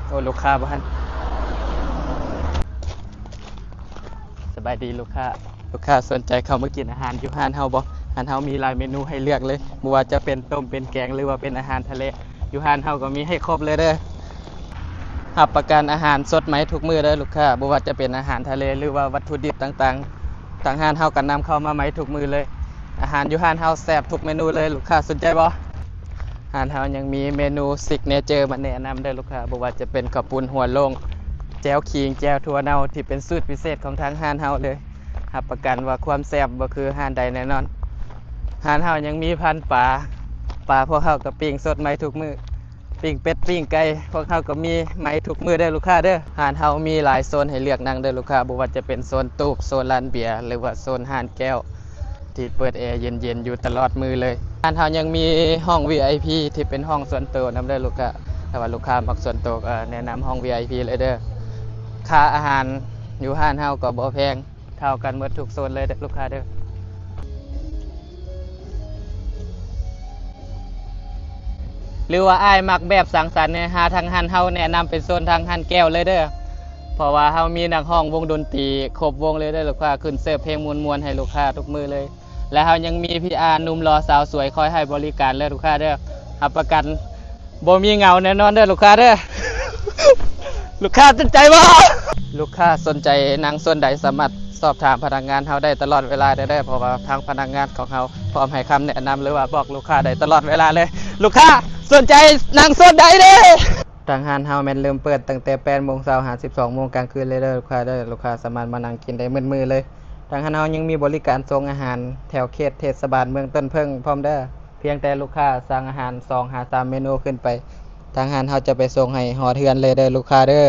โอ้ลูกค้าบ้านสบายดีลูกค้าสนใจเข้ามากินอาหารอยู่ห้านเฮาบ่ห้านเฮามีหลายเมนูให้เลือกเลยบ่ว่าจะเป็นต้มเป็นแกงหรือว่าเป็นอาหารทะเลอยู่ห้านเฮาก็มีให้ครบเลยเด้อรับประกันอาหารสดใหม่ทุกมื้อเด้อลูกค้าบ่ว่าจะเป็นอาหารทะเลหรือว่าวัตถุดิบต่างๆทางห้านเฮาก็นำเข้ามาใหม่ทุกมื้อเลยอาหารอยู่ห้านเฮาแซ่บทุกเมนูเลยลูกค้าสนใจบ่ห้านเฮายังมีเมนูซิกเนเจอร์มาแนะนำเด้อลูกค้าบ่ว่าจะเป็นข้าวปุ้นหัวโล่งแจ่วขิงแจ่วถั่วเน่าที่เป็นสูตรพิเศษของทางห้านเฮาเลยรับประกันว่าความแซ่บบ่คือห้านใดแน่นอนห้านเฮายังมีพันปลาพวกเฮาก็ปิ้งสดใหม่ทุกมื้อปิ้งเป็ดปิ้งไก่พวกเฮาก็มีใหม่ทุกมื้อเด้อลูกค้าเด้อห้านเฮามีหลายโซนให้เลือกนั่งเด้อลูกค้าบ่ว่าจะเป็นโซนตูบโซนร้านเบียร์หรือว่าโซนห้านแก้วที่เปิดแอร์เย็นๆอยู่ตลอดมื้อเลยห้านเฮายังมีห้อง VIP ที่เป็นห้องส่วนตัวนำเด้อลูกค้าถ้าว่าลูกค้ามักส่วนตัวก็แนะนำห้อง VIP เลยเด้อค่าอาหารอยู่ห้านเฮาก็บ่แพงเท่ากันหมดทุกโซนเลยเด้อลูกค้าเด้อหรือว่าอ้ายมักแบบสังสรรค์เนี่ยหาทางห้านเฮาแนะนำเป็นโซนทางห้านแก้วเลยเด้อเพราะว่าเฮามีนักร้องวงดนตรีครบวงเลยเด้อลูกค้าขึ้นเสิร์ฟเพลงม่วนๆให้ลูกค้าทุกมื้อเลยและเฮายังมีพี่อาหนุ่มรอสาวสวยคอยให้บริการเลยลูกค้าเด้อรับประกันบ่มีเหงาแน่นอนเด้อลูกค้าเด้อ ลูกค้าสนใจบ่ลูกค้าสนใจนั่งส่วนใดสามารถสอบถามพนักงานเฮาได้ตลอดเวลาได้เพราะว่าทางพนักงานของเฮาพร้อมให้คำแนะนำหรือว่าบอกลูกค้าได้ตลอดเวลาเลยลูกค้าสนใจนั่งส่วนใดเด้ทางห้านเฮาแม่นเริ่มเปิดตั้งแต่ 8:00 นหา 12:00 นกลางคืนเลยเด้อลูกค้าเด้อลูกค้าสามารถมานั่งกินได้มื้อๆเลยทางห้านเฮายังมีบริการส่งอาหารแถวเขตเทศบาลเมืองต้นเพิ่งพร้อมเด้อเพียงแต่ลูกค้าสั่งอาหาร2-3 เมนูขึ้นไปทางห้านเฮาจะไปส่งให้ฮอดเฮือนเลยเด้อลูกค้าเด้อ